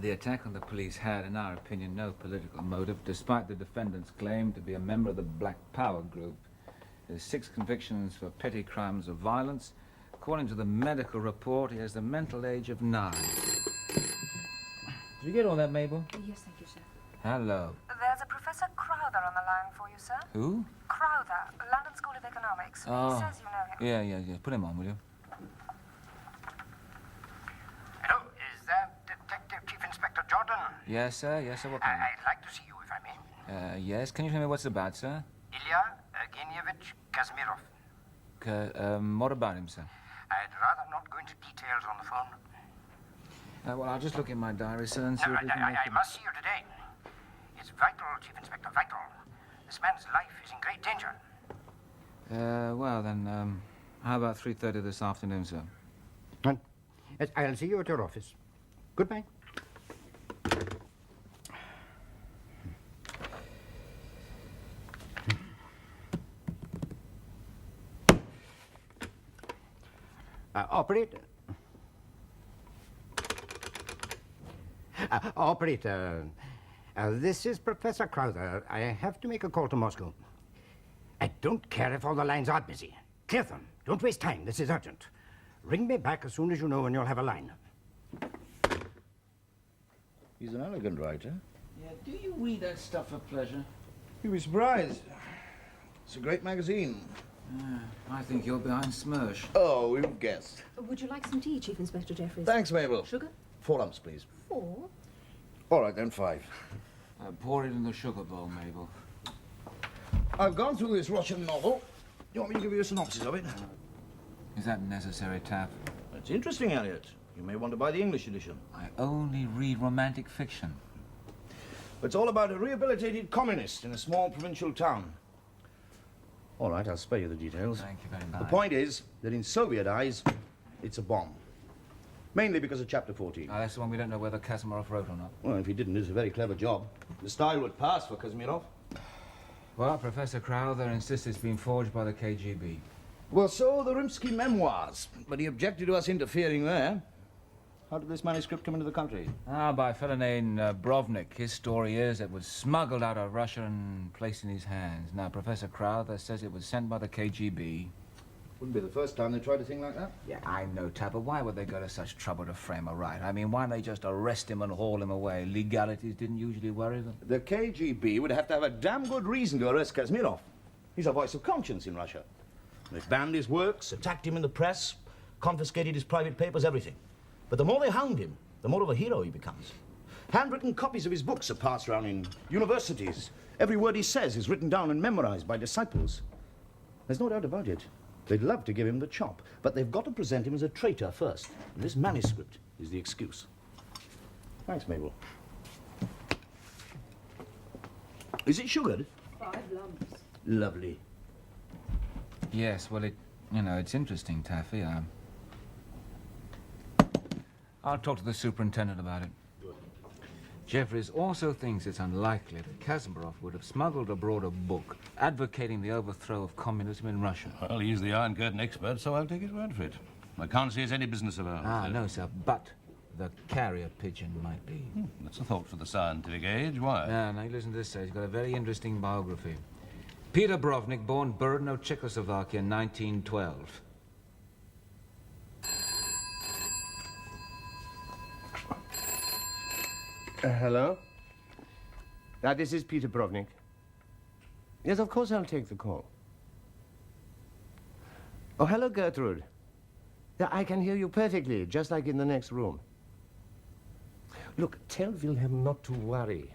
The attack on the police had, in our opinion, no political motive, despite the defendant's claim to be a member of the Black Power group. There's 6 convictions for petty crimes of violence. According to the medical report, he has the mental age of 9. Did you get all that, Mabel? Yes, thank you, sir. Hello. There's a Professor Crowther on the line for you, sir. Who? Crowther, London School of Economics. Oh. He says you know him. Yeah. Put him on, will you? Hello, is that Detective Chief Inspector Jordan? Yes, sir. What can I'd like to see you, if I may. Yes. Can you tell me what's about, sir? Ilya Evgenievich Kazimiriov. What about him, sir? I'd rather not go into details on the phone. Well, I'll just look in my diary, sir, and see No, what we can make I must see you today. It's vital, Chief Inspector, vital. This man's life is in great danger. Well, then, how about 3:30 this afternoon, sir? Yes, I'll see you at your office. Goodbye. Operator. Operator. This is Professor Crowther. I have to make a call to Moscow. I don't care if all the lines are busy. Clear them. Don't waste time. This is urgent. Ring me back as soon as you know when you'll have a line. He's an elegant writer. Yeah, do you read that stuff for pleasure? You'll be surprised. It's a great magazine. I think you're behind Smersh. Oh, you've guessed. Would you like some tea, Chief Inspector Jeffries? Thanks, Mabel. Sugar? 4 lumps, please. 4? All right, then 5. Pour it in the sugar bowl, Mabel. I've gone through this Russian novel. Do you want me to give you a synopsis of it? Is that necessary, Taff? It's interesting, Elliot. You may want to buy the English edition. I only read romantic fiction. It's all about a rehabilitated communist in a small provincial town. All right, I'll spare you the details. Thank you very much. The point is that in Soviet eyes, it's a bomb. Mainly because of Chapter 14. That's the one we don't know whether Kazimiriov wrote or not. Well, if he didn't, it's a very clever job. The style would pass for Kazimiriov. Well, Professor Crowther insists it's been forged by the KGB. Well, so the Rimsky memoirs. But he objected to us interfering there. How did this manuscript come into the country? By a fellow named Brovnik. His story is it was smuggled out of Russia and placed in his hands. Now, Professor Crowther says it was sent by the KGB. Wouldn't be the first time they tried a thing like that. Yeah, I know, Tab, but why would they go to such trouble to frame a right? I mean, why don't they just arrest him and haul him away? Legalities didn't usually worry them. The KGB would have to have a damn good reason to arrest Kazimiriov. He's a voice of conscience in Russia. They banned his works, attacked him in the press, confiscated his private papers, everything. But the more they hound him, the more of a hero he becomes. Handwritten copies of his books are passed around in universities. Every word he says is written down and memorized by disciples. There's no doubt about it. They'd love to give him the chop, but they've got to present him as a traitor first. And this manuscript is the excuse. Thanks, Mabel. Is it sugared? 5 lumps. Lovely. Yes, well, it's interesting, Taffy. I'll talk to the superintendent about it. Jeffries also thinks it's unlikely that Kazimiriov would have smuggled abroad a book advocating the overthrow of communism in Russia. Well, he's the Iron Curtain expert, so I'll take his word for it. I can't see it's any business of ours. No, sir, but the carrier pigeon might be. That's a thought for the scientific age. Why? Now, you listen to this, sir. He's got a very interesting biography. Peter Brovnik, born Brno, Czechoslovakia, 1912. Hello? This is Peter Brovnik. Yes, of course I'll take the call. Oh, hello, Gertrude. Yeah, I can hear you perfectly, just like in the next room. Look, tell Wilhelm not to worry.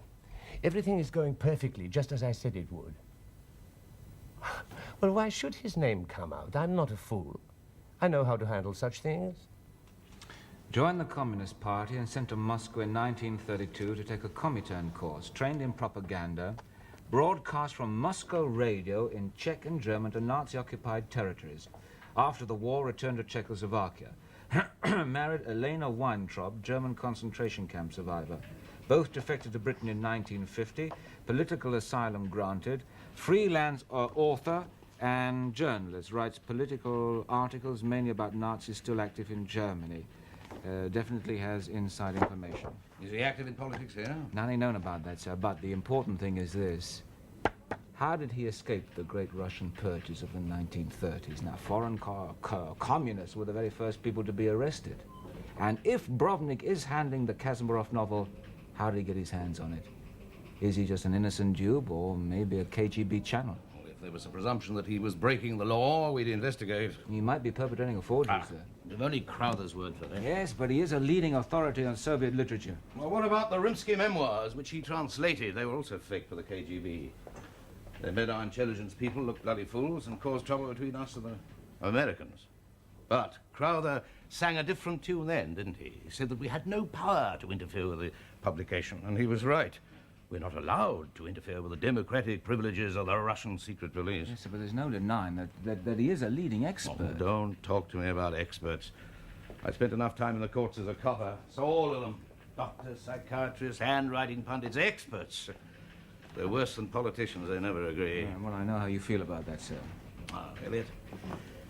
Everything is going perfectly, just as I said it would. Well, why should his name come out? I'm not a fool. I know how to handle such things. Joined the Communist Party and sent to Moscow in 1932 to take a Comintern course, trained in propaganda, broadcast from Moscow radio in Czech and German to Nazi-occupied territories. After the war, returned to Czechoslovakia. Married Elena Weintraub, German concentration camp survivor. Both defected to Britain in 1950, political asylum granted, freelance author and journalist, writes political articles mainly about Nazis still active in Germany. Definitely has inside information. Is he active in politics here? Nothing known about that, sir, but the important thing is this. How did he escape the great Russian purges of the 1930s? Now, foreign communists were the very first people to be arrested. And if Brovnik is handling the Kazimiriov novel, how did he get his hands on it? Is he just an innocent dupe, or maybe a KGB channel? Well, if there was a presumption that he was breaking the law, we'd investigate. He might be perpetrating a forgery, sir. We've only Crowther's word for that. Yes, but he is a leading authority on Soviet literature. Well, what about the Rimsky memoirs, which he translated? They were also faked for the KGB. They made our intelligence people look bloody fools and caused trouble between us and the Americans. But Crowther sang a different tune then, didn't he? He said that we had no power to interfere with the publication, and he was right. We're not allowed to interfere with the democratic privileges of the Russian secret police. Yes, sir, but there's no denying that he is a leading expert. Oh, don't talk to me about experts. I spent enough time in the courts as a copper. So all of them, doctors, psychiatrists, handwriting pundits, experts. They're worse than politicians. They never agree. Yeah, well, I know how you feel about that, sir. Ah, Elliot,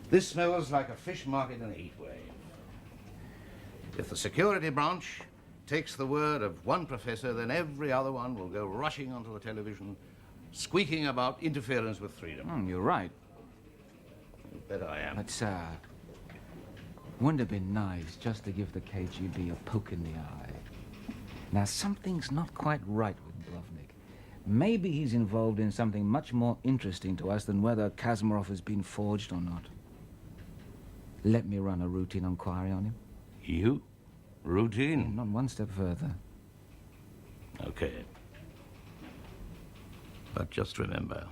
this smells like a fish market in a heat wave. If the security branch takes the word of one professor, then every other one will go rushing onto the television, squeaking about interference with freedom. You're right. You bet I am. But, sir, wouldn't it have been nice just to give the KGB a poke in the eye? Now, something's not quite right with Brovnik. Maybe he's involved in something much more interesting to us than whether Kazimiriov has been forged or not. Let me run a routine inquiry on him. You? Routine? Not one step further. Okay. But just remember,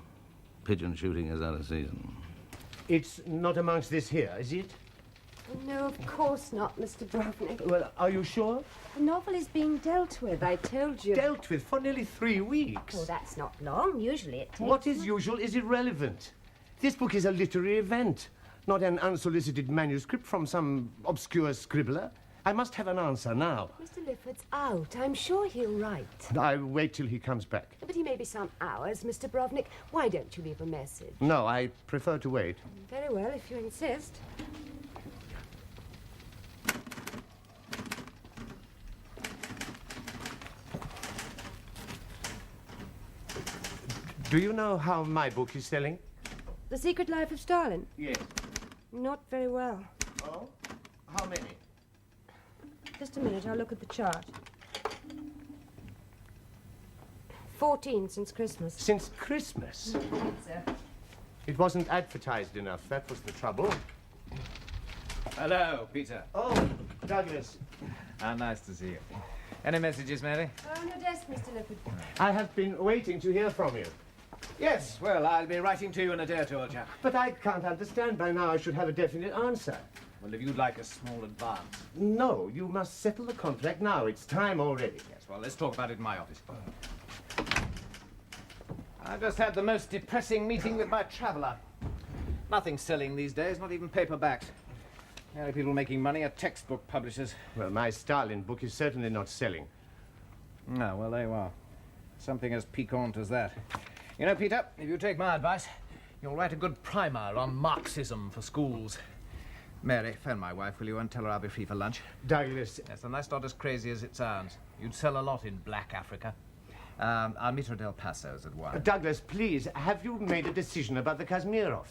pigeon shooting is out of season. It's not amongst this here, is it? No, of course not, Mr. Brovnik. Well, are you sure? The novel is being dealt with, I told you. Dealt with for nearly 3 weeks. Oh, that's not long. Usually it takes... What is usual is irrelevant. This book is a literary event, not an unsolicited manuscript from some obscure scribbler. I must have an answer now. Mr. Lifford's out. I'm sure he'll write. I'll wait till he comes back. But he may be some hours, Mr. Brovnik. Why don't you leave a message? No, I prefer to wait. Very well, if you insist. Do you know how my book is selling? The Secret Life of Stalin? Yes. Not very well. Oh? How many? Just a minute, I'll look at the chart. 14 since Christmas. Since Christmas? Sir. It wasn't advertised enough. That was the trouble. Hello, Peter. Oh, Douglas. How nice to see you. Any messages, Mary? On your desk, Mr. Lifford. I have been waiting to hear from you. Yes, well, I'll be writing to you in a day or two, old chap. But I can't understand. By now I should have a definite answer. Well, if you'd like a small advance. No, you must settle the contract now. It's time already. Yes, well, let's talk about it in my office. I just had the most depressing meeting with my traveller. Nothing's selling these days, not even paperbacks. The only people making money are textbook publishers. Well, my Stalin book is certainly not selling. No, well, there you are. Something as piquant as that. You know, Peter, if you take my advice, you'll write a good primer on Marxism for schools. Mary, phone my wife, will you, and tell her I'll be free for lunch. Douglas. Yes, and that's not as crazy as it sounds. You'd sell a lot in Black Africa. I'll meet her at El Paso's at 1. Douglas, please, have you made a decision about the Kazimiriov?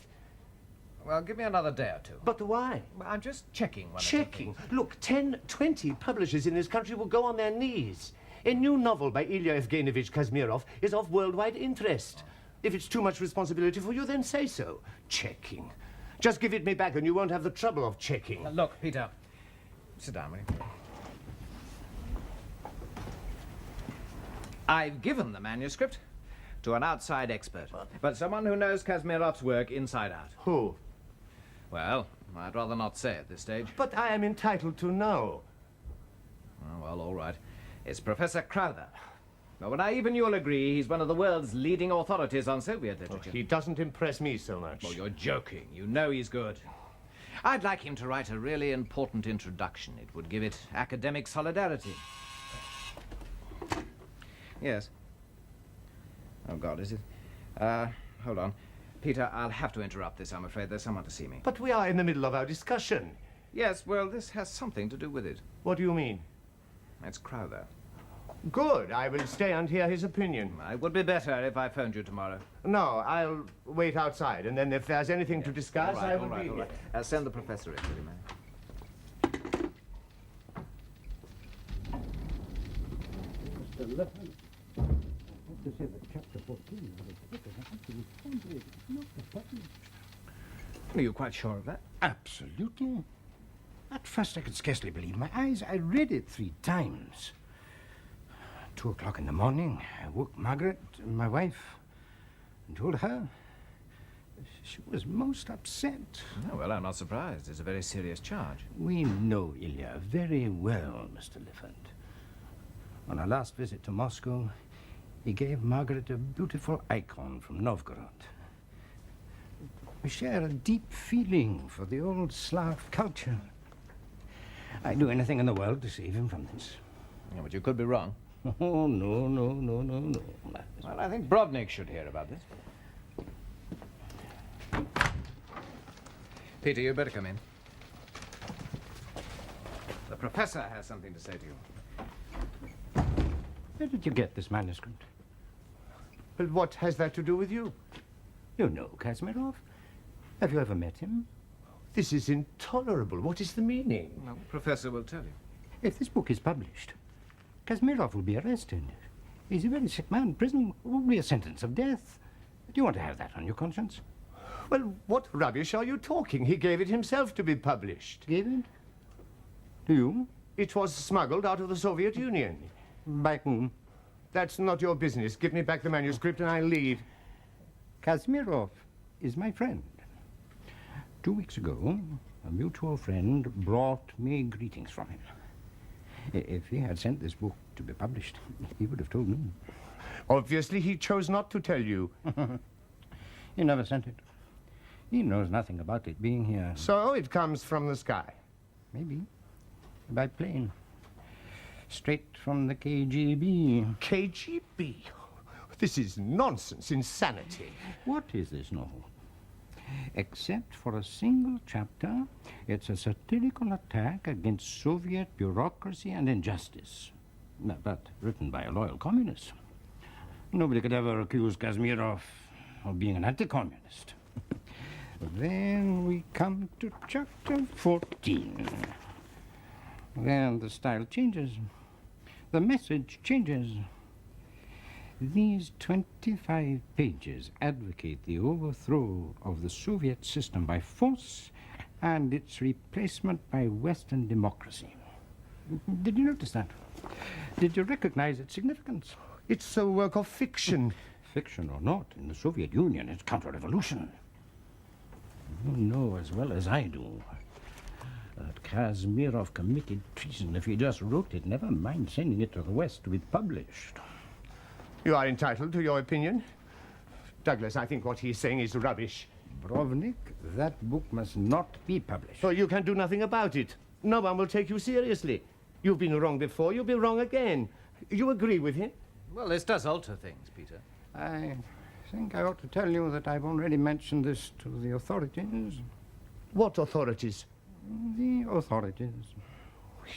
Well, give me another day or two. But why? Well, I'm just checking one or two Checking. things. Look, 10, 20 publishers in this country will go on their knees. A new novel by Ilya Evgenovich Kazimiriov is of worldwide interest. If it's too much responsibility for you, then say so. Checking. Just give it me back and you won't have the trouble of checking. Look, Peter, sit down, will you? I've given the manuscript to an outside expert, but someone who knows Kazimirov's work inside out. Who? Well, I'd rather not say at this stage. But I am entitled to know. Oh, well, all right. It's Professor Crowther. Well, and even you'll agree he's one of the world's leading authorities on Soviet literature. He doesn't impress me so much. Well, you're joking. You know he's good. I'd like him to write a really important introduction. It would give it academic solidarity. Yes. Oh, God, is it? Hold on. Peter, I'll have to interrupt this, I'm afraid. There's someone to see me. But we are in the middle of our discussion. Yes, well, this has something to do with it. What do you mean? It's Crowther. Good. I will stay and hear his opinion. It would be better if I phoned you tomorrow. No, I'll wait outside, and then if there's anything to discuss, I will be all here. right. Send the professor in, will you, man? Mr. Lifford, I have to say that chapter 14 of the book is an absolute forgery. It's not the published. Are you quite sure of that? Absolutely. At first I could scarcely believe my eyes. I read it 3 times. 2 o'clock in the morning, I woke Margaret, my wife, and told her. She was most upset. Oh, well, I'm not surprised. It's a very serious charge. We know Ilya very well, Mr. Lifford. On our last visit to Moscow, he gave Margaret a beautiful icon from Novgorod. We share a deep feeling for the old Slav culture. I'd do anything in the world to save him from this. Yeah, but you could be wrong. Oh, no. Well, I think Brovnik should hear about this. Peter, you better come in. The professor has something to say to you. Where did you get this manuscript? Well, what has that to do with you? You know Kazimiriov. Have you ever met him? This is intolerable. What is the meaning? Well, the professor will tell you. If this book is published, Kazimiriov will be arrested. He's a very sick man. Prison will be a sentence of death. Do you want to have that on your conscience? Well, what rubbish are you talking? He gave it himself to be published. Gave it? To you? It was smuggled out of the Soviet Union. By whom? That's not your business. Give me back the manuscript and I'll leave. Kazimiriov is my friend. 2 weeks ago, a mutual friend brought me greetings from him. If he had sent this book to be published, he would have told me. Obviously, he chose not to tell you. He never sent it. He knows nothing about it being here. So it comes from the sky. Maybe. By plane. Straight from the KGB. KGB? This is nonsense, insanity. What is this novel? Except for a single chapter, it's a satirical attack against Soviet bureaucracy and injustice. But written by a loyal communist. Nobody could ever accuse Kazimiriov of being an anti-communist. Then we come to chapter 14. Then the style changes. The message changes. These 25 pages advocate the overthrow of the Soviet system by force and its replacement by Western democracy. Did you notice that? Did you recognize its significance? It's a work of fiction. Fiction or not, in the Soviet Union, it's counter-revolution. You know as well as I do that Kazimiriov committed treason if he just wrote it, never mind sending it to the West to be published. You are entitled to your opinion. Douglas, I think what he's saying is rubbish. Brovnik, that book must not be published. So you can do nothing about it. No one will take you seriously. You've been wrong before, you'll be wrong again. You agree with him? Well, this does alter things, Peter. I think I ought to tell you that I've already mentioned this to the authorities. What authorities? The authorities.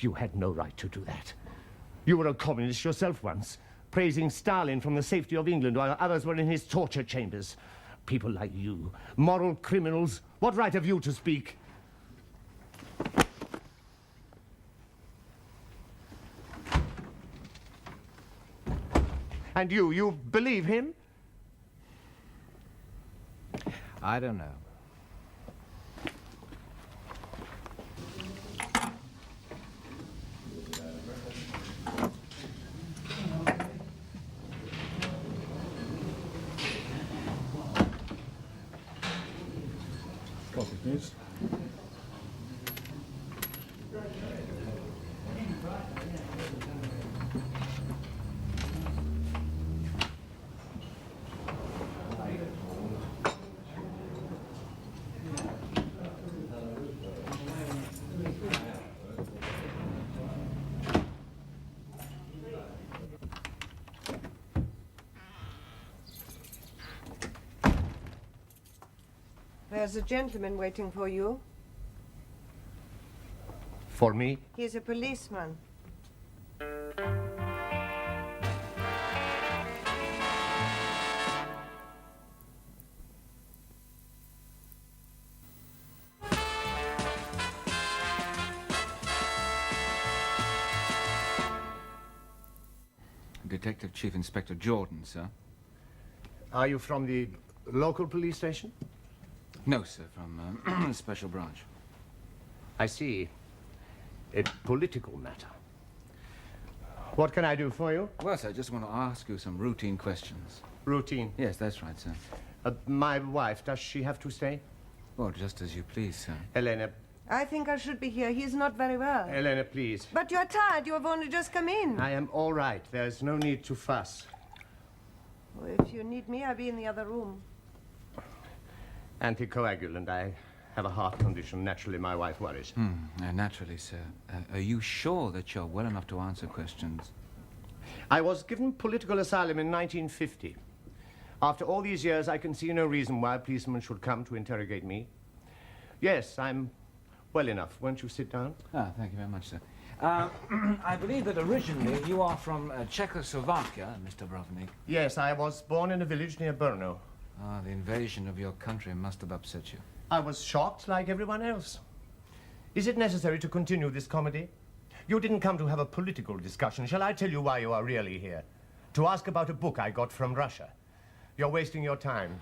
You had no right to do that. You were a communist yourself once, praising Stalin from the safety of England while others were in his torture chambers. People like you, moral criminals, what right have you to speak? And you believe him? I don't know. Coffee, please. There's a gentleman waiting for you. For me? He's a policeman. Detective Chief Inspector Jordan, sir. Are you from the local police station? No, sir, from Special Branch. I see. A political matter. What can I do for you? Well, sir, I just want to ask you some routine questions. Routine. Yes, that's right, sir. My wife, does she have to stay? Well, just as you please, sir. Elena. I think I should be here. He's not very well. Elena, please. But you're tired. You have only just come in. I am all right. There's no need to fuss. Oh, if you need me, I'll be in the other room. Anticoagulant. I have a heart condition. Naturally, my wife worries. Naturally, sir. Are you sure that you're well enough to answer questions? I was given political asylum in 1950. After all these years, I can see no reason why a policeman should come to interrogate me. Yes, I'm well enough. Won't you sit down? Ah, thank you very much, sir. I believe that originally you are from Czechoslovakia, Mr. Brovnik. Yes, I was born in a village near Brno. Ah, the invasion of your country must have upset you. I was shocked like everyone else. Is it necessary to continue this comedy? You didn't come to have a political discussion. Shall I tell you why you are really here? To ask about a book I got from Russia. You're wasting your time.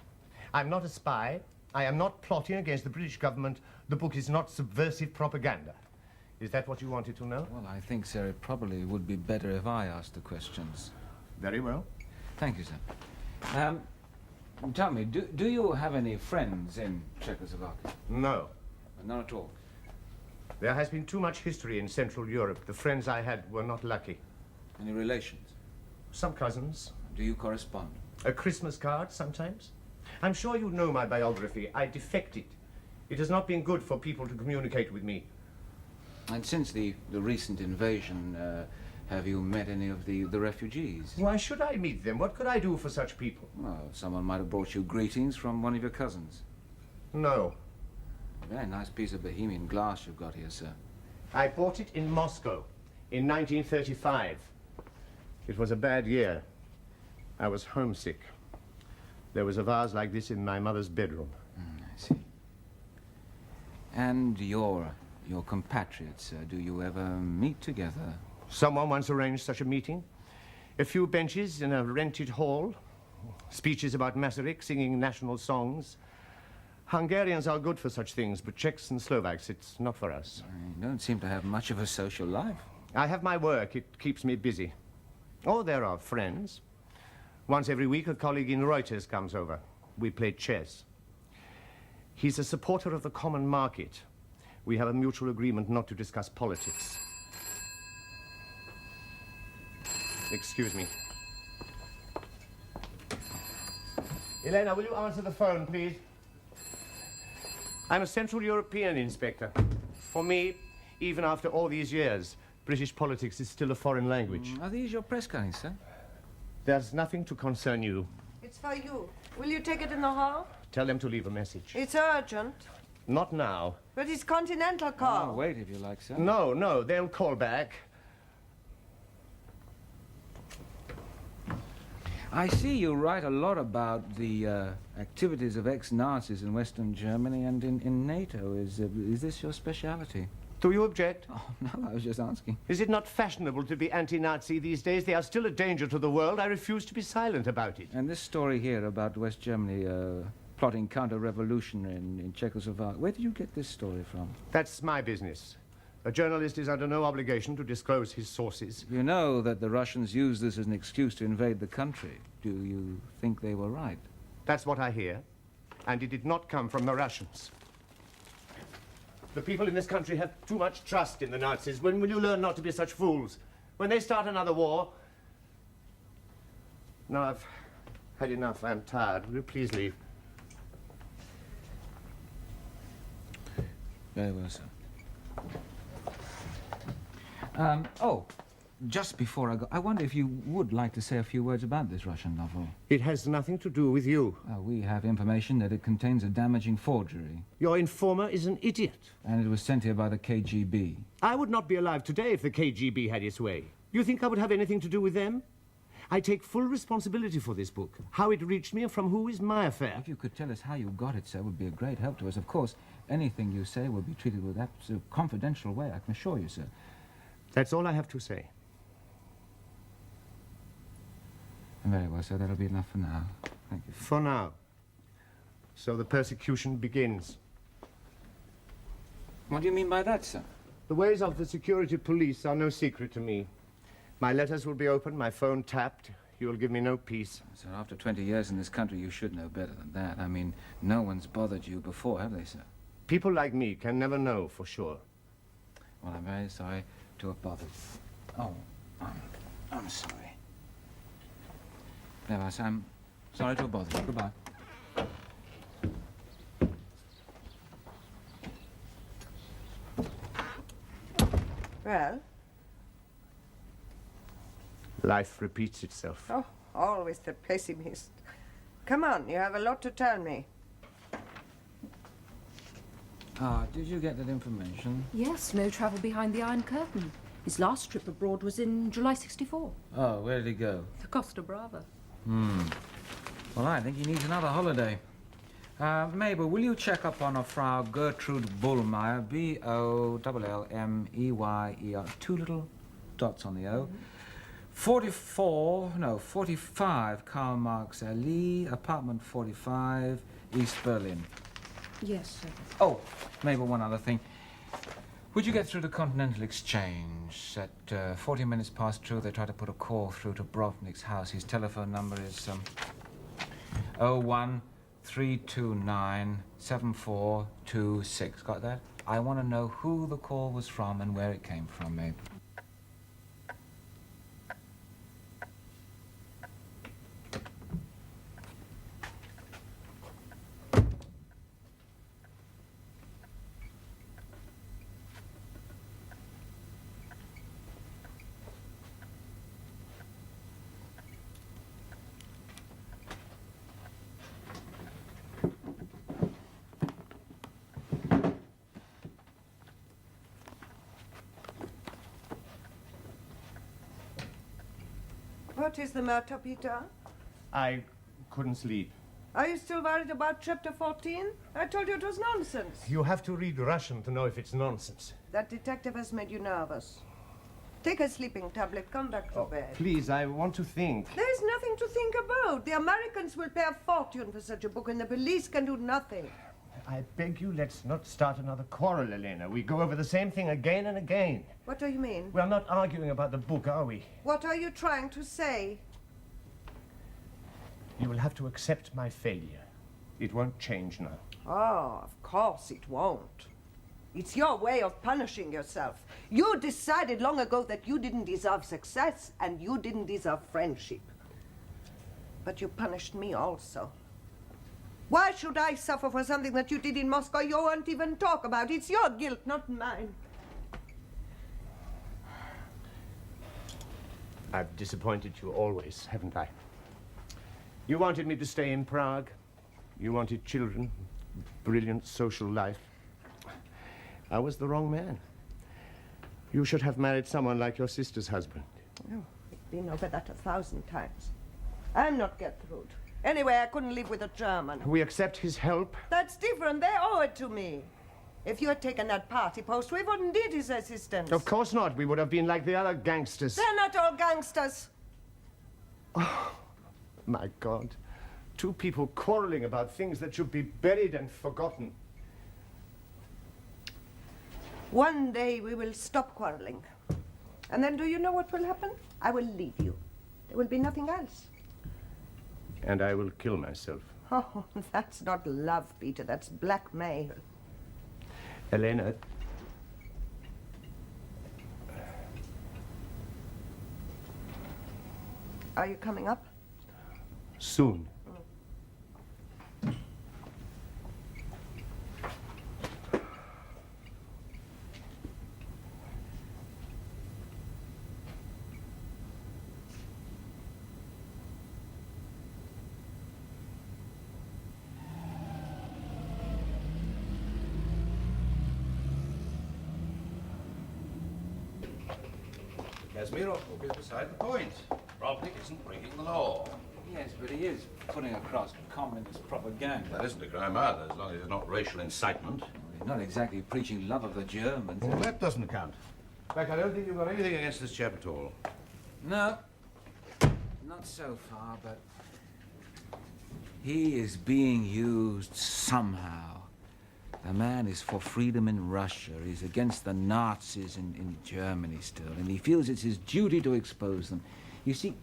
I'm not a spy. I am not plotting against the British government. The book is not subversive propaganda. Is that what you wanted to know? Well, I think, sir, it probably would be better if I asked the questions. Very well. Thank you, sir. Tell me, do you have any friends in Czechoslovakia? No. None at all? There has been too much history in Central Europe. The friends I had were not lucky. Any relations? Some cousins. Do you correspond? A Christmas card, sometimes. I'm sure you know my biography. I defected. It has not been good for people to communicate with me. And since the recent invasion, have you met any of the refugees? Why should I meet them? What could I do for such people? Well, someone might have brought you greetings from one of your cousins. No. A very nice piece of Bohemian glass you've got here, sir. I bought it in Moscow in 1935. It was a bad year. I was homesick. There was a vase like this in my mother's bedroom. I see. And your compatriots, do you ever meet together? Someone once arranged such a meeting. A few benches in a rented hall. Speeches about Masaryk, singing national songs. Hungarians are good for such things, but Czechs and Slovaks, it's not for us. You don't seem to have much of a social life. I have my work. It keeps me busy. Oh, there are friends. Once every week, a colleague in Reuters comes over. We play chess. He's a supporter of the common market. We have a mutual agreement not to discuss politics. Excuse me. Elena, will you answer the phone, please? I'm a Central European inspector. For me, even after all these years, British politics is still a foreign language. Are these your press cuttings, sir? There's nothing to concern you. It's for you. Will you take it in the hall? Tell them to leave a message. It's urgent. Not now. But it's Continental call. Oh, wait if you like, sir. No, they'll call back. I see you write a lot about the activities of ex-Nazis in Western Germany and in NATO. Is this your speciality? Do you object? Oh, no, I was just asking. Is it not fashionable to be anti-Nazi these days? They are still a danger to the world. I refuse to be silent about it. And this story here about West Germany plotting counter-revolution in Czechoslovakia, where did you get this story from? That's my business. A journalist is under no obligation to disclose his sources. You know that the Russians used this as an excuse to invade the country. Do you think they were right? That's what I hear. And it did not come from the Russians. The people in this country have too much trust in the Nazis. When will you learn not to be such fools? When they start another war? No, I've had enough. I'm tired. Will you please leave? Very well, sir. just before I go, I wonder if you would like to say a few words about this Russian novel. It has nothing to do with you. We have information that it contains a damaging forgery. Your informer is an idiot. And it was sent here by the KGB. I would not be alive today if the KGB had its way. You think I would have anything to do with them? I take full responsibility for this book. How it reached me and from who is my affair. If you could tell us how you got it, sir, would be a great help to us. Of course, anything you say will be treated with absolute confidential way, I can assure you, sir. That's all I have to say. Very well, sir. That'll be enough for now. Thank you. For now. So the persecution begins. What do you mean by that, sir? The ways of the security police are no secret to me. My letters will be opened, my phone tapped. You will give me no peace. Sir, after 20 years in this country, you should know better than that. I mean, no one's bothered you before, have they, sir? People like me can never know for sure. Well, I'm very sorry to have bothered. Oh, I'm sorry. Never, sir, I'm sorry to have bothered you. Goodbye. Well? Life repeats itself. Oh, always the pessimist. Come on, you have a lot to tell me. Did you get that information? Yes, no travel behind the Iron Curtain. His last trip abroad was in July '64. Oh, where did he go? The Costa Brava. Well, I think he needs another holiday. Mabel, will you check up on a Frau Gertrude Bullmeyer, B-O-L-L-M-E-Y-E-R, 2 little dots on the O. 45 Karl Marx Allee, apartment 45, East Berlin. Yes, sir. Oh, Mabel, one other thing. Would you get through to Continental Exchange? At 40 minutes past 2, they tried to put a call through to Brovnik's house. His telephone number is 013297426. Got that? I want to know who the call was from and where it came from, Mabel. What is the matter, Peter? I couldn't sleep. Are you still worried about chapter 14? I told you it was nonsense. You have to read Russian to know if it's nonsense. That detective has made you nervous. Take a sleeping tablet, come back to bed. Please, I want to think. There's nothing to think about. The Americans will pay a fortune for such a book, and the police can do nothing. I beg you, let's not start another quarrel, Elena. We go over the same thing again and again. What do you mean? We're not arguing about the book, are we? What are you trying to say? You will have to accept my failure. It won't change now. Oh, of course it won't. It's your way of punishing yourself. You decided long ago that you didn't deserve success and you didn't deserve friendship. But you punished me also. Why should I suffer for something that you did in Moscow you won't even talk about? It's your guilt, not mine. I've disappointed you always, haven't I? You wanted me to stay in Prague. You wanted children, brilliant social life. I was the wrong man. You should have married someone like your sister's husband. Oh, we've been over that 1,000 times. I'm not Gertrude. Anyway, I couldn't live with a German. We accept his help. That's different. They owe it to me. If you had taken that party post, we wouldn't need his assistance. Of course not. We would have been like the other gangsters. They're not all gangsters. Oh, my God. 2 people quarreling about things that should be buried and forgotten. One day we will stop quarreling. And then do you know what will happen? I will leave you. There will be nothing else. And I will kill myself. Oh, that's not love, Peter. That's blackmail. Elena. Are you coming up? Soon. Kazimiriov will be beside the point. Brovnik isn't breaking the law. Yes, but he is putting across communist propaganda. That isn't a crime either, as long as it's not racial incitement. He's not exactly preaching love of the Germans. Well, that doesn't count. In fact, I don't think you've got anything against this chap at all. No, not so far, but he is being used somehow. The man is for freedom in Russia. He's against the Nazis in Germany still, and he feels it's his duty to expose them. You see,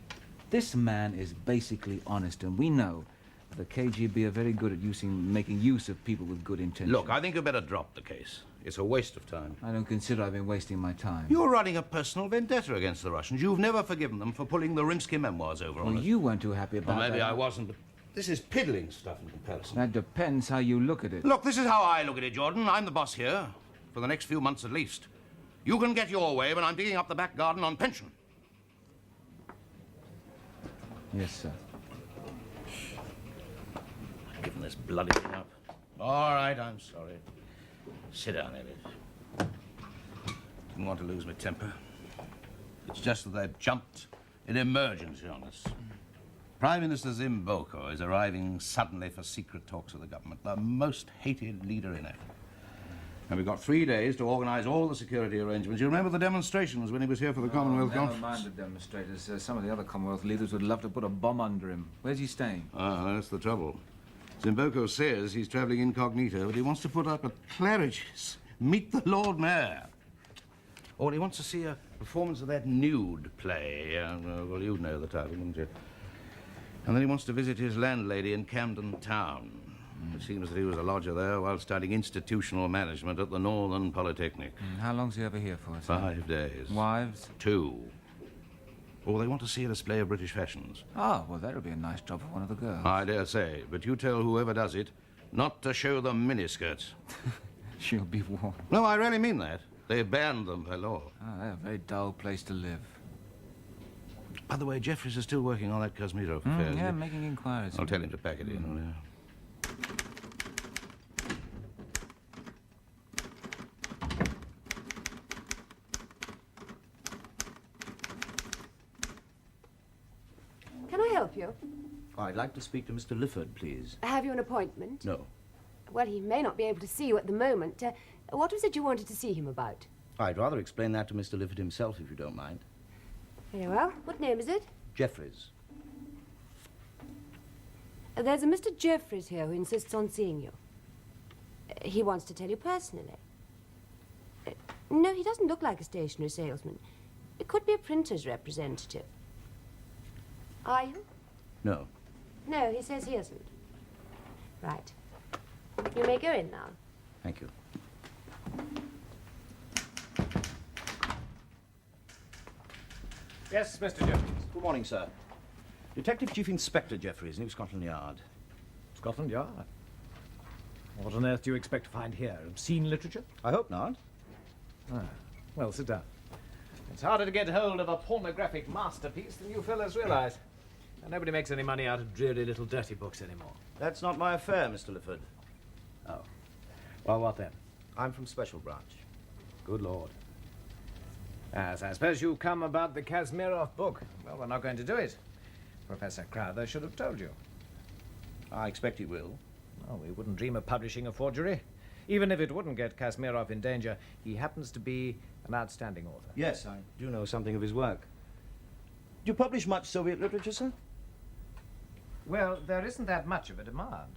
this man is basically honest, and we know the KGB are very good at making use of people with good intentions. Look, I think you better drop the case. It's a waste of time. I don't consider I've been wasting my time. You're running a personal vendetta against the Russians. You've never forgiven them for pulling the Rimsky memoirs over on us. Well, you weren't too happy about Well, maybe that. I wasn't, but this is piddling stuff in comparison. That depends how you look at it. Look, this is how I look at it, Jordan. I'm the boss here, for the next few months at least. You can get your way, but I'm digging up the back garden on pension. Yes, sir. I've given this bloody thing up. All right, I'm sorry. Sit down, Elliot. Didn't want to lose my temper. It's just that they've jumped in emergency on us. Prime Minister Zimboko is arriving suddenly for secret talks with the government, the most hated leader in it. And we've got 3 days to organize all the security arrangements. You remember the demonstrations when he was here for the Commonwealth Never Conference? mind the demonstrators. Some of the other Commonwealth leaders would love to put a bomb under him. Where's he staying? Ah, that's the trouble. Zimboko says he's traveling incognito, but he wants to put up at Claridge's. Meet the Lord Mayor. Or he wants to see a performance of that nude play. Well, you know the title, wouldn't you? And then he wants to visit his landlady in Camden Town. It seems that he was a lodger there while studying institutional management at the Northern Polytechnic. How long's he over here for? 5 days. Wives? 2. Or they want to see a display of British fashions. Oh, well, that'll be a nice job for one of the girls. I dare say, but you tell whoever does it not to show them miniskirts. She'll be warned. No, I really mean that. They banned them by law. Oh, they're a very dull place to live. By the way, Jeffries is still working on that Kazimiriov affair. Yeah, making inquiries. I'll tell him to pack it in. Yeah. Can I help you? I'd like to speak to Mr. Lifford, please. Have you an appointment? No. Well, he may not be able to see you at the moment. What was it you wanted to see him about? I'd rather explain that to Mr. Lifford himself, if you don't mind. Very well. What name is it? Jeffries. There's a Mr. Jeffries here who insists on seeing you. He wants to tell you personally. No, he doesn't look like a stationery salesman. It could be a printer's representative. Are you? No. No, he says he isn't. Right. You may go in now. Thank you. Yes, Mr. Jeffries. Good morning, sir. Detective Chief Inspector Jeffries, New Scotland Yard. Scotland Yard? What on earth do you expect to find here? Obscene literature? I hope not. Ah, well, sit down. It's harder to get hold of a pornographic masterpiece than you fellows realize. And nobody makes any money out of dreary little dirty books anymore. That's not my affair, Mr. Lifford. Oh. Well, what then? I'm from Special Branch. Good Lord. Yes, I suppose you come about the Kazimiriov book. Well, we're not going to do it. Professor Crowther should have told you. I expect he will. Oh, we wouldn't dream of publishing a forgery. Even if it wouldn't get Kazimiriov in danger, he happens to be an outstanding author. Yes, I do know something of his work. Do you publish much Soviet literature, sir? Well, there isn't that much of a demand.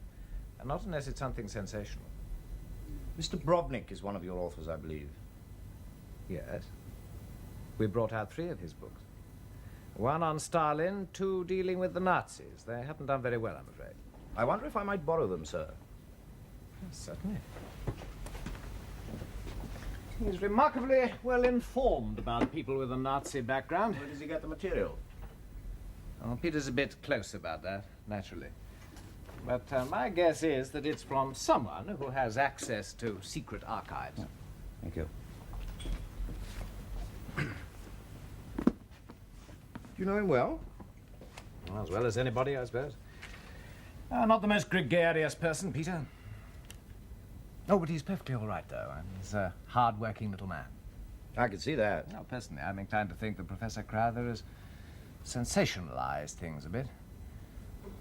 And not unless it's something sensational. Mr. Brovnik is one of your authors, I believe. Yes. We brought out 3 of his books. 1 on Stalin, 2 dealing with the Nazis. They haven't done very well, I'm afraid. I wonder if I might borrow them, sir. Yes, certainly. He's remarkably well informed about people with a Nazi background. Where does he get the material? Oh, Peter's a bit close about that, naturally. But my guess is that it's from someone who has access to secret archives. Oh, thank you. Do you know him well? Well, as well as anybody, I suppose. Not the most gregarious person, Peter. Oh, but he's perfectly all right, though, and he's a hard-working little man. I can see that. Now, personally, I'm inclined to think that Professor Crowther has sensationalized things a bit.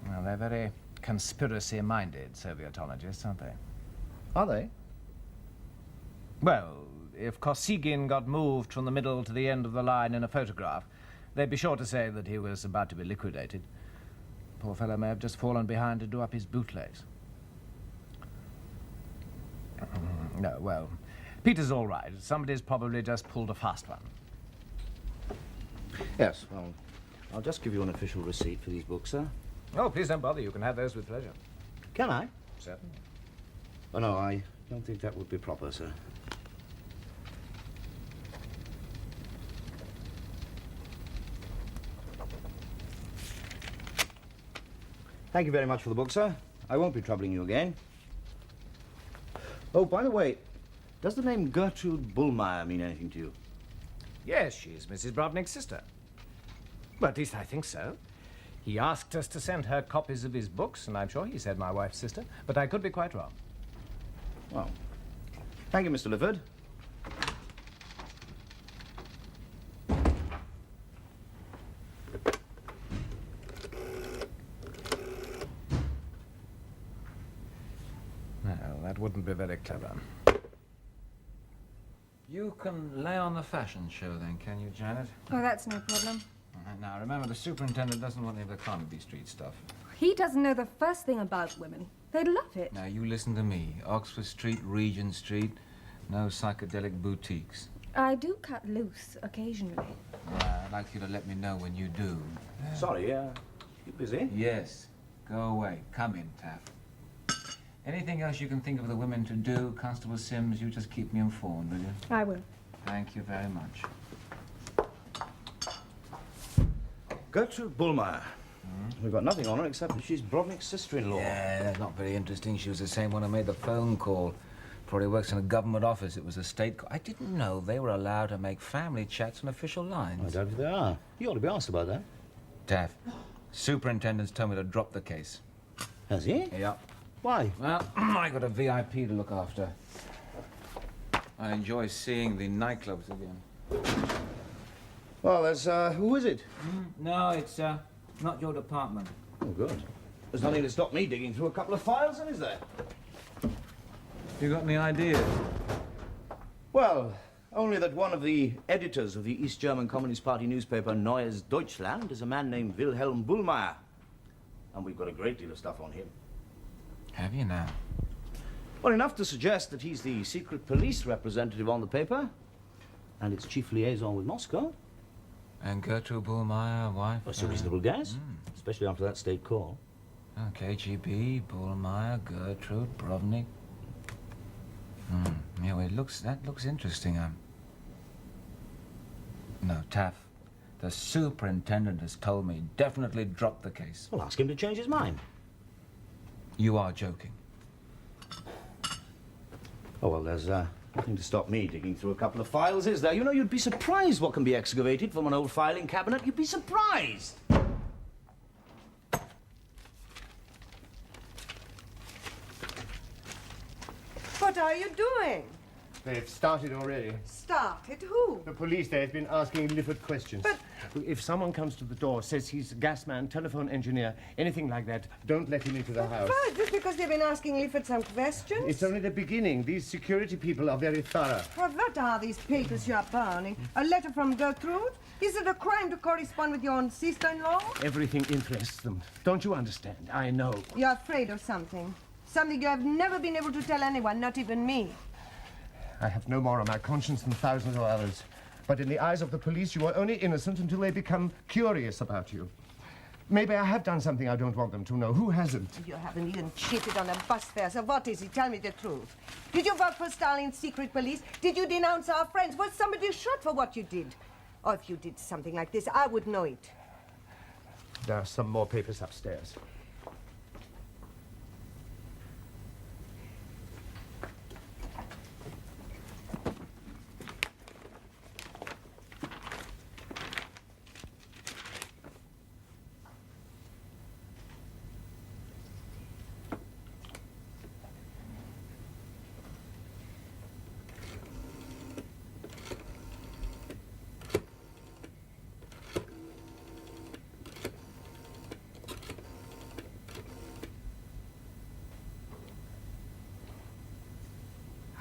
Well, they're very conspiracy-minded Sovietologists, aren't they? Are they? Well, if Kosygin got moved from the middle to the end of the line in a photograph, they'd be sure to say that he was about to be liquidated. Poor fellow may have just fallen behind to do up his bootlace. No, well, Peter's all right. Somebody's probably just pulled a fast one. Yes, well, I'll just give you an official receipt for these books, sir. Oh, please don't bother. You can have those with pleasure. Can I? Certainly. Oh, no, I don't think that would be proper, sir. Thank you very much for the book, sir. I won't be troubling you again. Oh, by the way, does the name Gertrude Bullmeyer mean anything to you? Yes, she's Mrs. Brodnick's sister. Well, at least I think so. He asked us to send her copies of his books, and I'm sure he said my wife's sister, but I could be quite wrong. Well, thank you, Mr. Lifford. Well, that wouldn't be very clever. You can lay on the fashion show then, can you, Janet? Oh, that's no problem. Now, remember, the superintendent doesn't want any of the Carnaby Street stuff. He doesn't know the first thing about women. They'd love it. Now, you listen to me. Oxford Street, Regent Street, no psychedelic boutiques. I do cut loose occasionally. I'd like you to let me know when you do. Sorry, you busy? Yes. Go away. Come in, Taff. Anything else you can think of the women to do, Constable Sims, you just keep me informed, will you? I will. Thank you very much. Gertrude Bullmeyer. We've got nothing on her except that she's Brodnick's sister-in-law. Yeah, that's not very interesting. She was the same one who made the phone call. Probably works in a government office. It was a state call. I didn't know they were allowed to make family chats on official lines. I doubt if they are. You ought to be asked about that. Taff, superintendent's told me to drop the case. Has he? Yeah. Why? Well, I got a VIP to look after. I enjoy seeing the nightclubs again. Well, there's, who is it? No, it's, not your department. Oh, good. There's nothing to stop me digging through a couple of files, then, is there? You got any ideas? Well, only that one of the editors of the East German Communist Party newspaper Neues Deutschland is a man named Wilhelm Bullmeyer. And we've got a great deal of stuff on him. Have you now? Well, enough to suggest that he's the secret police representative on the paper and its chief liaison with Moscow. And Gertrude Bullmeyer, wife? That's a reasonable guess, especially after that state call. Oh, KGB, Bullmeyer, Gertrude, Brodnick. Yeah, well, that looks interesting. No, Taff. The superintendent has told me definitely drop the case. Well, ask him to change his mind. You are joking. Oh, well, there's nothing to stop me digging through a couple of files, is there? You know, you'd be surprised what can be excavated from an old filing cabinet. You'd be surprised. What are you doing? They've started already. Started who? The police there has been asking Lifford questions. But- if someone comes to the door, says he's a gas man, telephone engineer, anything like that, don't let him into the house. What? Just because they've been asking Lifford some questions? It's only the beginning. These security people are very thorough. What are these papers you're burning? A letter from Gertrude? Is it a crime to correspond with your own sister-in-law? Everything interests them. Don't you understand? I know. You're afraid of something. Something you have never been able to tell anyone, not even me. I have no more on my conscience than thousands of others. But in the eyes of the police, you are only innocent until they become curious about you. Maybe I have done something I don't want them to know. Who hasn't? You haven't even cheated on a bus fare, so what is it? Tell me the truth. Did you work for Stalin's secret police? Did you denounce our friends? Was somebody shot for what you did? Or if you did something like this, I would know it. There are some more papers upstairs.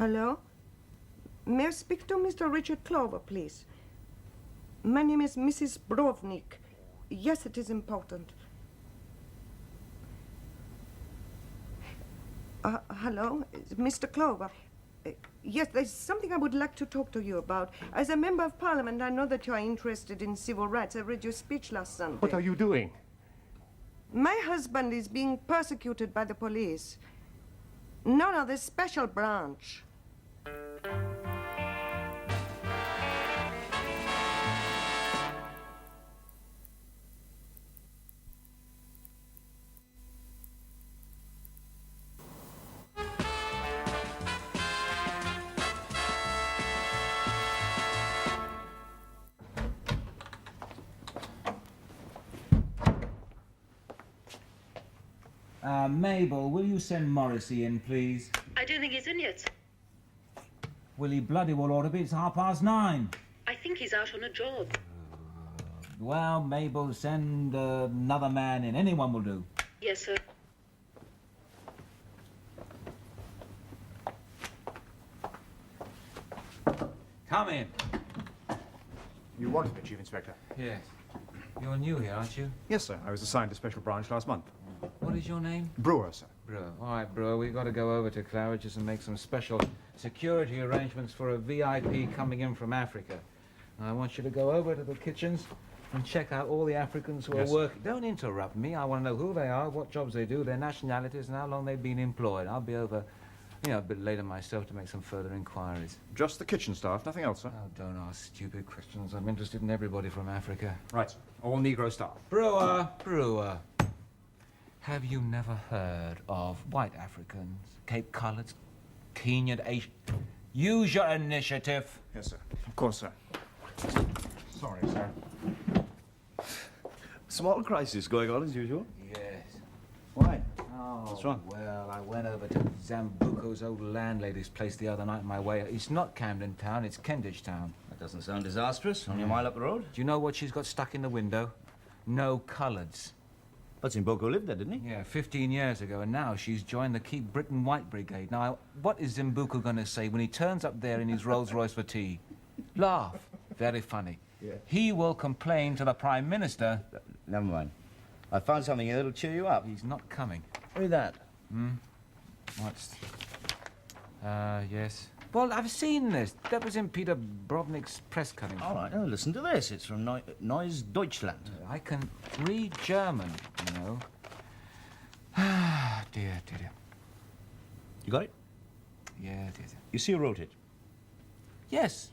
Hello? May I speak to Mr. Richard Clover, please? My name is Mrs. Brovnik. Yes, it is important. Hello? Mr. Clover? Yes, there's something I would like to talk to you about. As a member of Parliament, I know that you are interested in civil rights. I read your speech last Sunday. What are you doing? My husband is being persecuted by the police. No, the special branch. Mabel, will you send Morrissey in, please? I don't think he's in yet. Will he bloody well ought to be? It's 9:30. I think he's out on a job. Well, Mabel, send another man in. Anyone will do. Yes, sir. Come in. You wanted me, Chief Inspector? Yes. You're new here, aren't you? Yes, sir. I was assigned to Special Branch last month. What is your name? Brewer, sir. Brewer. All right, Brewer, we've got to go over to Claridge's and make some special security arrangements for a VIP coming in from Africa. I want you to go over to the kitchens and check out all the Africans who are working. Don't interrupt me. I want to know who they are, what jobs they do, their nationalities, and how long they've been employed. I'll be over, a bit later myself to make some further inquiries. Just the kitchen staff, nothing else, sir? Oh, don't ask stupid questions. I'm interested in everybody from Africa. Right, sir. All Negro staff. Brewer. Have you never heard of white Africans, Cape Coloureds, Kenyan, Asian? Use your initiative. Yes, sir. Of course, sir. Sorry, sir. Small crisis going on as usual. Yes. Why? Oh, What's wrong? Well, I went over to Zambuco's old landlady's place the other night on my way. It's not Camden Town, it's Kentish Town. That doesn't sound disastrous. Only a mile up the road. Do you know what she's got stuck in the window? No coloureds. But Zimboko lived there, didn't he? Yeah, 15 years ago, and now she's joined the Keep Britain White Brigade. Now, what is Zimbuku going to say when he turns up there in his Rolls-Royce for tea? Laugh. Very funny. Yeah. He will complain to the Prime Minister. Never mind. I found something here that'll cheer you up. He's not coming. Read that. What's... yes. Well, I've seen this. That was in Peter Brovnik's press cutting. All right, now listen to this. It's from Neues Deutschland. I can read German, you know. Dear. You got it? Yeah, dear. You see who wrote it? Yes.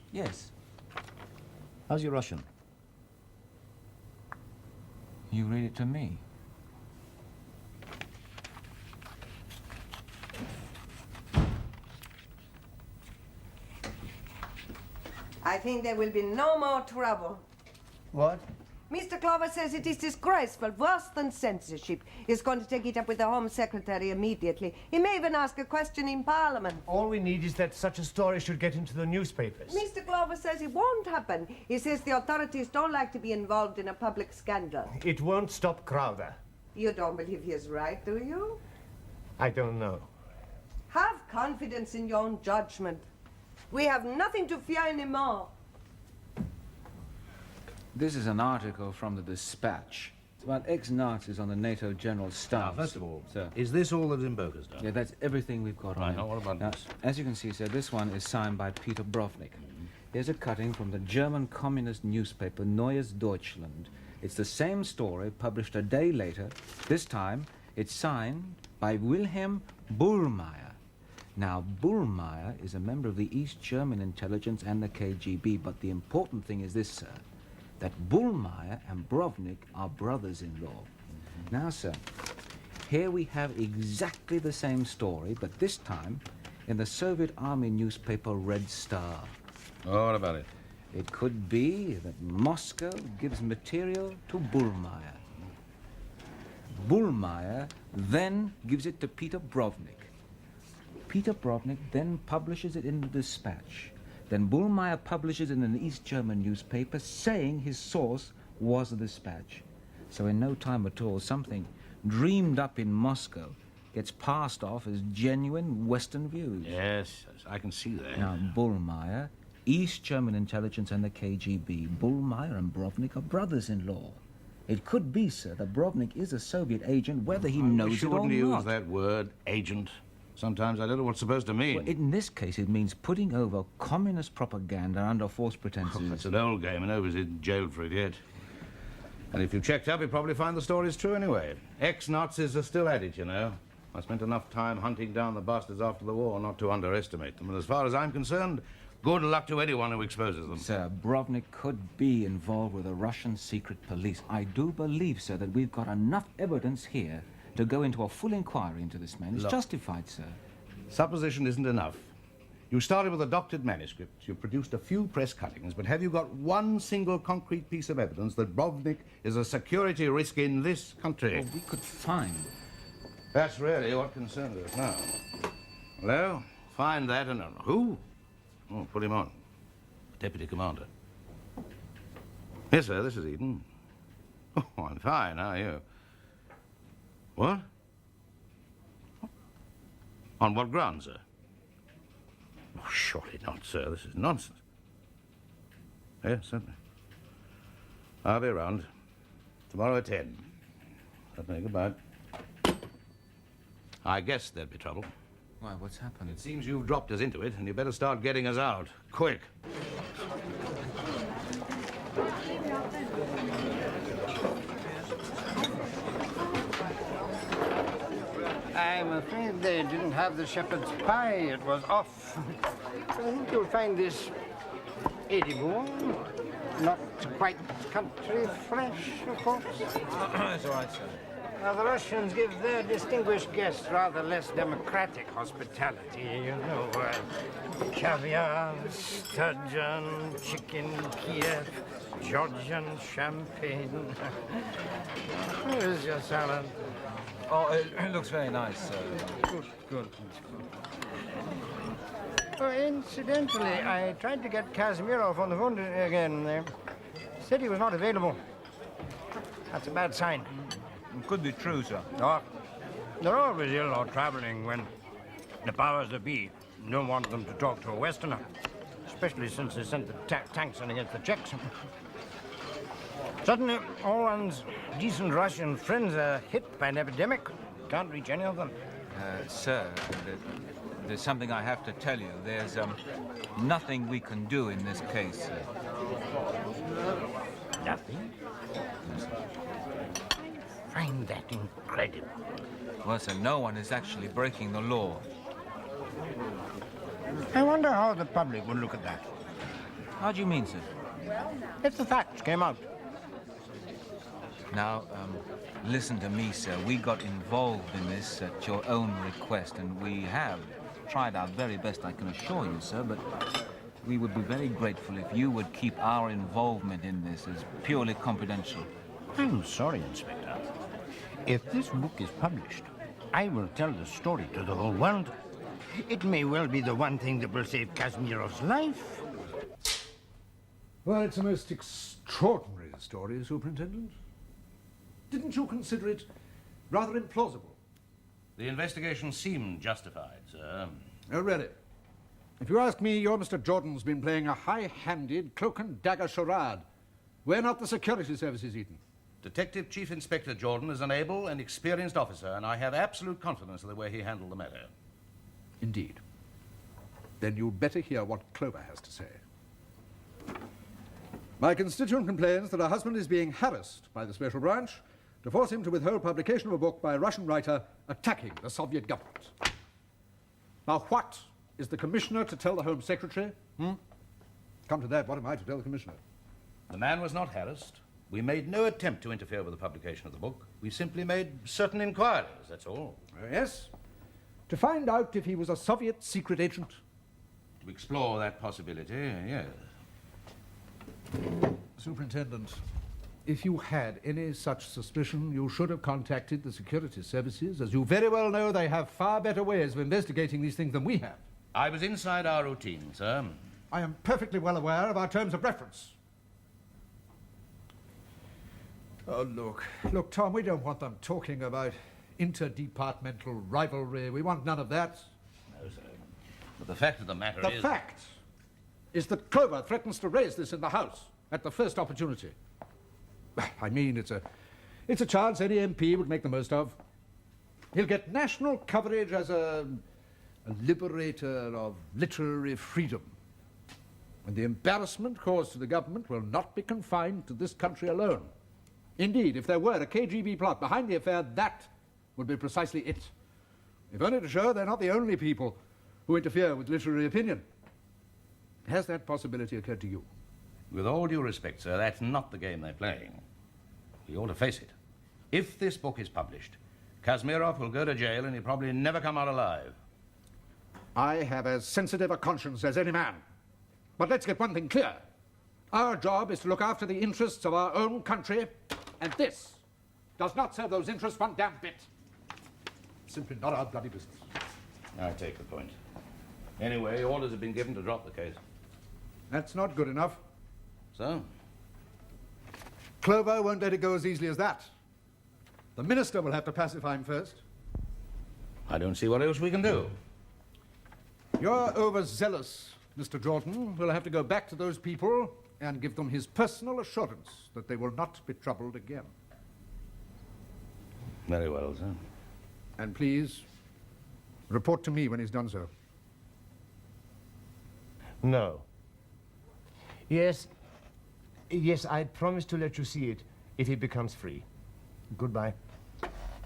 How's your Russian? You read it to me. I think there will be no more trouble. What? Mr. Clover says it is disgraceful, worse than censorship. He's going to take it up with the Home Secretary immediately. He may even ask a question in Parliament. All we need is that such a story should get into the newspapers. Mr. Clover says it won't happen. He says the authorities don't like to be involved in a public scandal. It won't stop Crowther. You don't believe he is right, do you? I don't know. Have confidence in your own judgment. We have nothing to fear anymore. This is an article from the Dispatch. It's about ex-Nazis on the NATO General Staff. Now, first of all, sir. Is this all that Zimboka's done? Yeah, that's everything we've got on Right, it. now what about Now, this? as you can see, sir, this one is signed by Peter Brovnik. Here's a cutting from the German communist newspaper Neues Deutschland. It's the same story published a day later. This time, it's signed by Wilhelm Bullmeyer. Now, Bullmeyer is a member of the East German intelligence and the KGB, but the important thing is this, sir, that Bullmeyer and Brovnik are brothers-in-law. Now, sir, here we have exactly the same story, but this time in the Soviet Army newspaper Red Star. Oh, what about it? It could be that Moscow gives material to Bullmeyer. Bullmeyer then gives it to Peter Brovnik. Peter Brovnik then publishes it in the Dispatch. Then Bullmeyer publishes it in an East German newspaper saying his source was the Dispatch. So in no time at all, something dreamed up in Moscow gets passed off as genuine Western views. Yes, I can see that. Now, Bullmeyer, East German intelligence and the KGB. Bullmeyer and Brovnik are brothers-in-law. It could be, sir, that Brovnik is a Soviet agent, whether he knows it you or wouldn't use not. that word, agent. Sometimes I don't know what it's supposed to mean. Well, in this case, it means putting over communist propaganda under false pretenses. Oh, that's an old game, and nobody's in jail for it yet. And if you checked up, you'd probably find the story's true anyway. Ex-Nazis are still at it, you know. I spent enough time hunting down the bastards after the war not to underestimate them. And as far as I'm concerned, good luck to anyone who exposes them. Sir, Brovnik could be involved with the Russian secret police. I do believe, sir, that we've got enough evidence here to go into a full inquiry into this man. It's Look, justified, sir. supposition isn't enough. You started with a doctored manuscript. You produced a few press cuttings, but have you got one single concrete piece of evidence that Brovnik is a security risk in this country? Well, we could find. That's really what concerns us now. Hello? Find that and... Who? Oh, put him on. Deputy Commander. Yes, sir, this is Eden. Oh, I'm fine. How are you? What? On what grounds, sir? Oh, surely not, sir. This is nonsense. Yes, certainly. I'll be around. Tomorrow at 10. Certainly, goodbye. I guess there'd be trouble. Why, what's happened? It seems you've dropped us into it, and you better start getting us out. Quick. I'm afraid they didn't have the shepherd's pie. It was off. I think you'll find this edible. Not quite country fresh, of course. It's all right, sir. Now, the Russians give their distinguished guests rather less democratic hospitality, you know. Caviar, sturgeon, chicken Kiev, Georgian champagne. Where's your salad? Oh, it looks very nice, sir. Good, good. Oh, incidentally, I tried to get Kazimiriov on the phone again. Said he was not available. That's a bad sign. It could be true, sir. Oh, they're always ill or traveling when the powers that be don't want them to talk to a Westerner, especially since they sent the tanks in against the Czechs. Suddenly, all one's decent Russian friends are hit by an epidemic. Can't reach any of them. Sir, there's something I have to tell you. There's nothing we can do in this case, sir. Nothing? I find that incredible. Well, sir, no one is actually breaking the law. I wonder how the public would look at that. How do you mean, sir? If the facts came out. Now, listen to me, sir. We got involved in this at your own request, and we have tried our very best, I can assure you, sir, but we would be very grateful if you would keep our involvement in this as purely confidential. I'm sorry, Inspector. If this book is published, I will tell the story to the whole world. It may well be the one thing that will save Kazimirov's life. Well, it's a most extraordinary story, Superintendent. Didn't you consider it rather implausible? The investigation seemed justified, sir. Oh, really? If you ask me, your Mr. Jordan's been playing a high-handed cloak-and-dagger charade. We're not the security services, Eden. Detective Chief Inspector Jordan is an able and experienced officer, and I have absolute confidence in the way he handled the matter. Indeed. Then you'd better hear what Clover has to say. My constituent complains that her husband is being harassed by the Special Branch to force him to withhold publication of a book by a Russian writer attacking the Soviet government. Now, what is the Commissioner to tell the Home Secretary? Come to that, what am I to tell the Commissioner? The man was not harassed. We made no attempt to interfere with the publication of the book. We simply made certain inquiries, that's all. Yes? To find out if he was a Soviet secret agent? To explore that possibility, yes. Superintendent, if you had any such suspicion, you should have contacted the security services. As you very well know, they have far better ways of investigating these things than we have. I was inside our routine, sir. I am perfectly well aware of our terms of reference. Oh, look, Tom, we don't want them talking about interdepartmental rivalry. We want none of that. No, sir. But the fact of the matter The is... fact is that Clover threatens to raise this in the House at the first opportunity. I mean, it's a chance any MP would make the most of. He'll get national coverage as a liberator of literary freedom. And the embarrassment caused to the government will not be confined to this country alone. Indeed, if there were a KGB plot behind the affair, that would be precisely it. If only to show they're not the only people who interfere with literary opinion. Has that possibility occurred to you? With all due respect, sir, that's not the game they're playing. You ought to face it. If this book is published, Kazimiriov will go to jail and he'll probably never come out alive. I have as sensitive a conscience as any man. But let's get one thing clear. Our job is to look after the interests of our own country, and this does not serve those interests one damn bit. Simply not our bloody business. I take the point. Anyway, orders have been given to drop the case. That's not good enough. So? Clover won't let it go as easily as that. The minister will have to pacify him first. I don't see what else we can do. You're overzealous, Mr. Jordan. We'll have to go back to those people and give them his personal assurance that they will not be troubled again. Very well, sir. And please, report to me when he's done so. No. Yes, I promise to let you see it if he becomes free. Goodbye.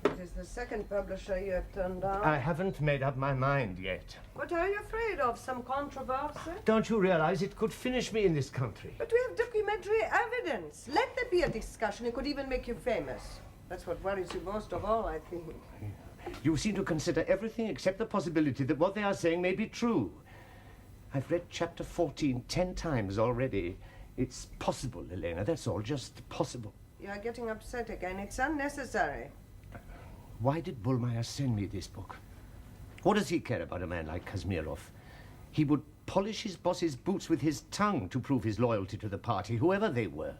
It is the second publisher you have turned down. I haven't made up my mind yet. What are you afraid of? Some controversy? Don't you realize it could finish me in this country? But we have documentary evidence. Let there be a discussion. It could even make you famous. That's what worries you most of all, I think. You seem to consider everything except the possibility that what they are saying may be true. I've read chapter 14 10 times already. It's possible, Elena, that's all, just possible. You're getting upset again. It's unnecessary. Why did Bullmeyer send me this book? What does he care about a man like Kazimiriov? He would polish his boss's boots with his tongue to prove his loyalty to the party, whoever they were.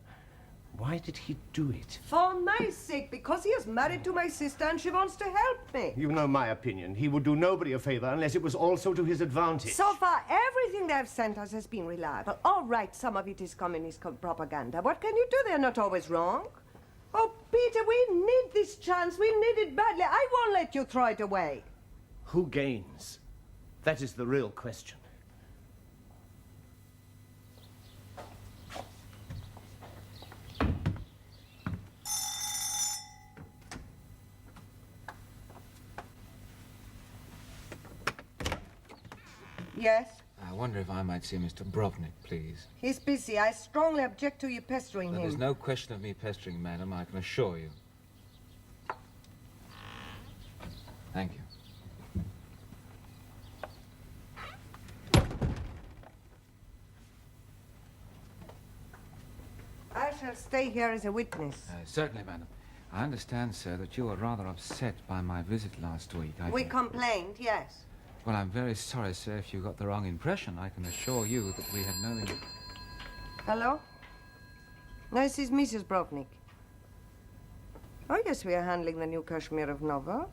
Why did he do it? For my sake, because he is married to my sister and she wants to help me. You know my opinion. He would do nobody a favor unless it was also to his advantage. So far, everything they have sent us has been reliable. All right, some of it is communist propaganda. What can you do? They're not always wrong. Oh, Peter, we need this chance. We need it badly. I won't let you throw it away. Who gains? That is the real question. Yes? I wonder if I might see Mr. Brovnik, please. He's busy. I strongly object to you pestering him. There's no question of me pestering, madam, I can assure you. Thank you. I shall stay here as a witness. Certainly, madam. I understand, sir, that you were rather upset by my visit last week. We complained, yes. Well, I'm very sorry, sir, if you got the wrong impression. I can assure you that we had no... Hello? This is Mrs. Brovnik. Oh, yes, we are handling the new Kazimiriov novel.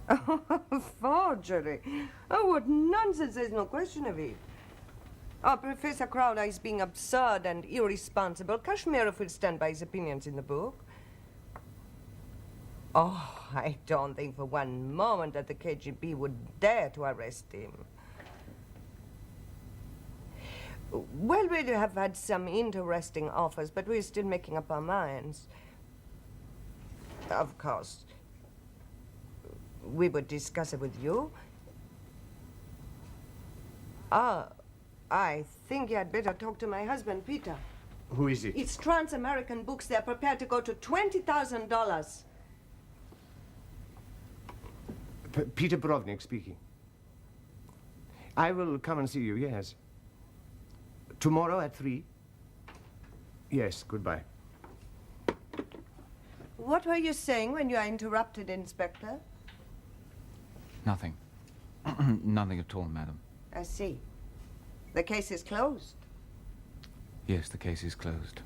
Oh, forgery. Oh, what nonsense. There's no question of it. Oh, Professor Crowder is being absurd and irresponsible. Kazimiriov will stand by his opinions in the book. Oh, I don't think for one moment that the KGB would dare to arrest him. Well, we have had some interesting offers, but we're still making up our minds. Of course, we would discuss it with you. I think you had better talk to my husband, Peter. Who is it? It's Trans-American Books. They're prepared to go to $20,000. Peter Brovnik speaking. I will come and see you, yes. Tomorrow at 3? Yes, goodbye. What were you saying when you are interrupted, Inspector? Nothing. Nothing at all, madam. I see. The case is closed. Yes, the case is closed.